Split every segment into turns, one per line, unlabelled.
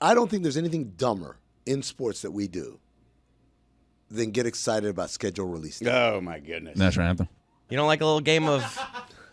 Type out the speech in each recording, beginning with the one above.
I don't think there's anything dumber in sports that we do than get excited about schedule release day.
Oh, my goodness.
National anthem.
You don't like a little game of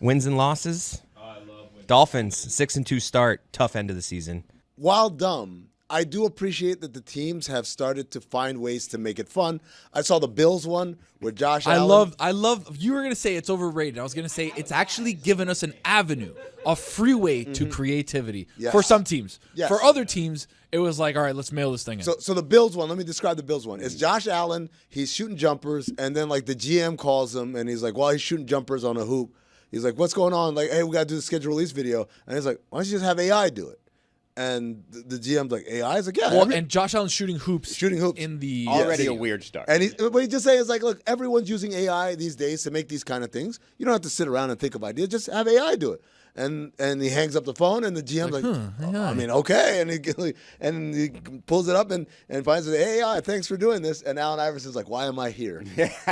wins and losses? Oh, I love wins. Dolphins, 6-2 start, tough end of the season.
While dumb, I do appreciate that the teams have started to find ways to make it fun. I saw the Bills one where Josh Allen.
I love. You were gonna say it's overrated. I was gonna say it's actually given us an avenue, a freeway to creativity for some teams.
Yes.
For other teams, it was like, all right, let's mail this thing in.
So the Bills one, let me describe the Bills one. It's Josh Allen, he's shooting jumpers, and then like the GM calls him, and he's like, well, he's shooting jumpers on a hoop. He's like, what's going on? Like, hey, we got to do the schedule release video. And he's like, why don't you just have AI do it? And the GM's like, AI? He's like, yeah.
Well, and Josh Allen's shooting hoops.
In
the
Already a weird start.
And what he just saying is like, look, everyone's using AI these days to make these kind of things. You don't have to sit around and think of ideas. Just have AI do it. And he hangs up the phone, and the GM's like I mean, okay. And he pulls it up and finds it, hey, AI, thanks for doing this. And Allen Iverson's like, why am I here?
It's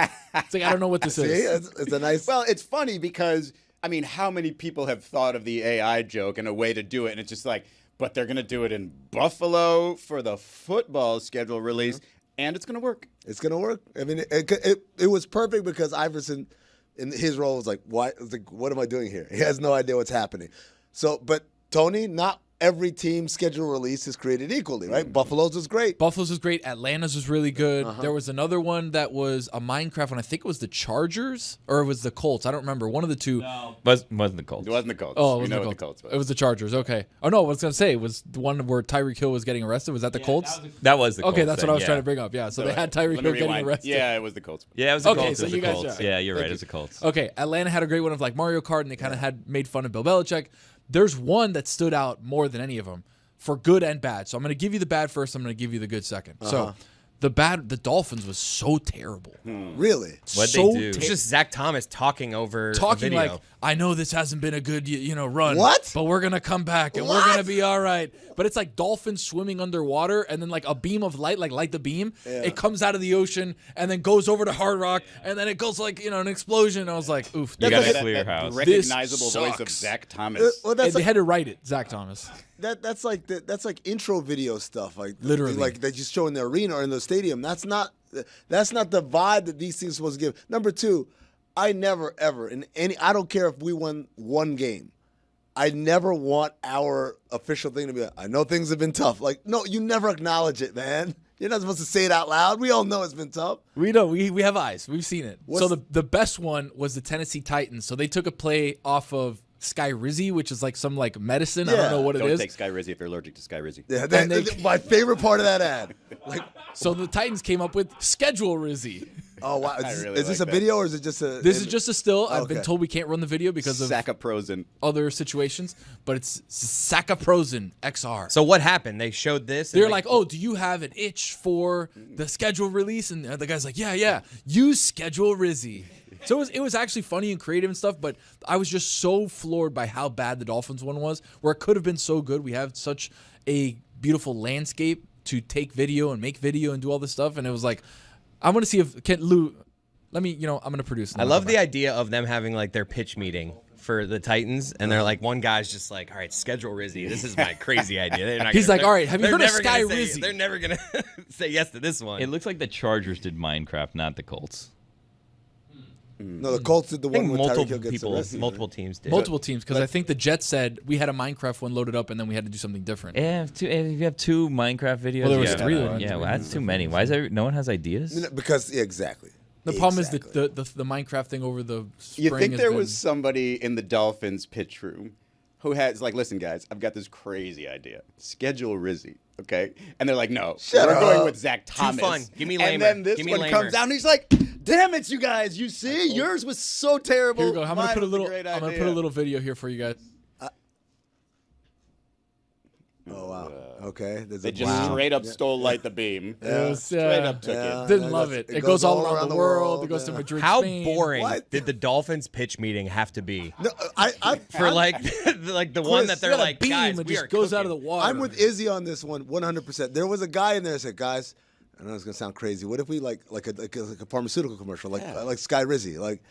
like, I don't know what this is.
It's a nice.
Well, it's funny because, I mean, how many people have thought of the AI joke and a way to do it, and it's just like, but they're going to do it in Buffalo for the football schedule release, and it's going to work.
It's going to work. I mean, it was perfect because Iverson, in his role, was like, what am I doing here? He has no idea what's happening. So, but Tony, not every team's schedule release is created equally, right? Buffalo's was great.
Buffalo's was great. Atlanta's was really good. There was another one that was a Minecraft one. I think it was the Chargers or it was the Colts. I don't remember. One of the two.
No.
Wasn't the Colts.
It wasn't the Colts.
Oh, it was
the Colts.
It was the Chargers. Okay. Oh, no, I was going to say it was the one where Tyreek Hill was getting arrested. Was that the Colts?
That was the Colts.
Okay, that's what I was trying to bring up. Yeah, so they had Tyreek Hill getting arrested.
Yeah, it was the Colts.
Yeah, it was the
Okay,
Colts.
so you guys are-
Yeah, you're right. It was the Colts.
Okay, Atlanta had a great one of like Mario Kart, and they kind of had made fun of Bill Belichick. There's one that stood out more than any of them for good and bad. So I'm going to give you the bad first. I'm going to give you the good second. So the Dolphins was so terrible.
Really?
What'd they do? It's just Zach Thomas talking over a video.
Like, I know this hasn't been a good run.
What?
But we're going to come back, and we're going to be all right. But it's like dolphins swimming underwater, and then like a beam of light, like light the beam. Yeah. It comes out of the ocean, and then goes over to Hard Rock, and then it goes like, an explosion. I was like, oof.
You got to clear your house.
Recognizable voice of Zach Thomas.
They had to write it, Zach Thomas.
That's like intro video stuff, like
literally,
like they just show in the arena or in the stadium. That's not the vibe that these things are supposed to give. Number two, I never ever I don't care if we won one game, I never want our official thing to be like, I know things have been tough. Like, no, you never acknowledge it, man. You're not supposed to say it out loud. We all know it's been tough.
We know. We have eyes. We've seen it. So the best one was the Tennessee Titans. So they took a play off of Sky Rizzy, which is like some like medicine. I don't know what it is.
Don't take Sky Rizzy if you're allergic to Sky Rizzy.
Yeah, my favorite part of that ad.
So the Titans came up with Schedule Rizzy.
Oh, wow. Is this a video or is it just a...
This is just a still. I've been told we can't run the video because of
Sacaprosin.
Other situations, but it's Sacaprosin XR.
So what happened? They showed this.
They're like, oh, do you have an itch for the schedule release? And the guy's like, yeah. Use Schedule Rizzy. So it was actually funny and creative and stuff, but I was just so floored by how bad the Dolphins one was, where it could have been so good. We have such a beautiful landscape to take video and make video and do all this stuff, and it was like, I want to see if Lou. Let me, I'm going to produce.
I love the idea of them having like their pitch meeting for the Titans, and they're like, one guy's just like, all right, Schedule Rizzy. This is my crazy idea.
He's like, all right, have you heard of Sky Rizzy?
They're never gonna say yes to this one.
It looks like the Chargers did Minecraft, not the Colts.
No, the Colts did the one where Tyreek Hill gets arrested.
Multiple teams did.
Multiple teams, because I think the Jets said we had a Minecraft one loaded up, and then we had to do something different.
Yeah, if you have two Minecraft videos.
Well, there was three.
Yeah, well, that's too many. Why is no one has ideas?
Because exactly.
The problem is the Minecraft thing over the spring.
You think there was somebody in the Dolphins pitch room who has like, listen, guys, I've got this crazy idea. Schedule Rizzy, okay? And they're like, no, we're going with Zach Thomas.
Too fun. Give me Lamer.
And then this one comes out, and he's like, damn it, you guys, you see, yours was so terrible.
Here we go. I'm gonna put a little video here for you guys.
Oh wow. Okay.
They just straight up stole Light the Beam. Straight up took it.
Didn't love it. It goes all around the world. It goes to Madrid.
How
Spain.
boring did the Dolphins pitch meeting have to be?
No,
for like the one that they're like,
beam
guys,
and
we
just
are
goes
cooking.
out of the water.
I'm with Izzy on this one 100%. There was a guy in there that said, guys, I know it's gonna sound crazy. What if we like a pharmaceutical commercial, like Sky Rizzy, like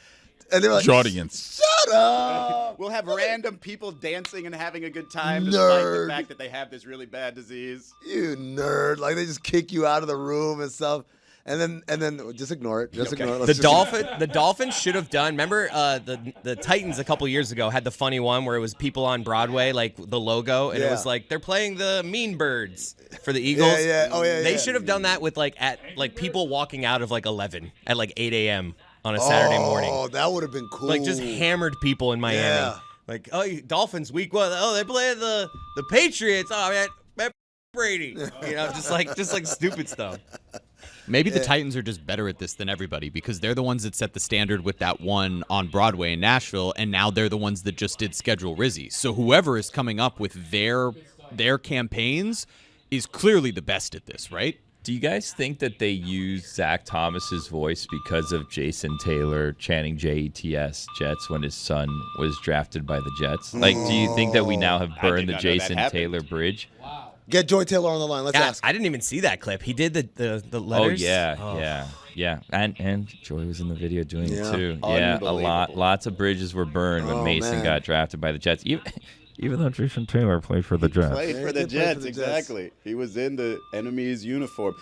And they're like,
audience.
shut up.
We'll have random people dancing and having a good time despite the
Nerd.
fact that they have this really bad disease.
You nerd. Like, they just kick you out of the room and stuff. And then just ignore it. Just ignore it.
The Dolphins should have done. Remember, the Titans a couple years ago had the funny one where it was people on Broadway, like the logo, and it was like they're playing the Mean Birds for the Eagles.
Yeah. Oh, yeah.
They should have done that with like people walking out of like 11 at like 8 a.m. on a Saturday morning.
Oh, that would have been cool.
Like just hammered people in Miami.
Yeah.
Like, Dolphins week 1. Oh, they play the Patriots. Oh man, Brady. You know, just like stupid stuff.
Maybe the Titans are just better at this than everybody because they're the ones that set the standard with that one on Broadway in Nashville, and now they're the ones that just did Schedule Rizzy. So whoever is coming up with their campaigns is clearly the best at this, right?
Do you guys think that they use Zach Thomas's voice because of Jason Taylor chanting JETS Jets when his son was drafted by the Jets? Like, do you think that we now have burned the Jason Taylor bridge?
Get Joy Taylor on the line. Let's ask.
I didn't even see that clip. He did the
Oh
letters.
yeah. And Joy was in the video doing it too. Yeah,
Unbelievable.
lots of bridges were burned when Mason
man.
got drafted by the Jets. Even though Jason Taylor played for the Jets.
Played for the
he did play for
Jets,
the Jets.
exactly. He was in the enemy's uniform.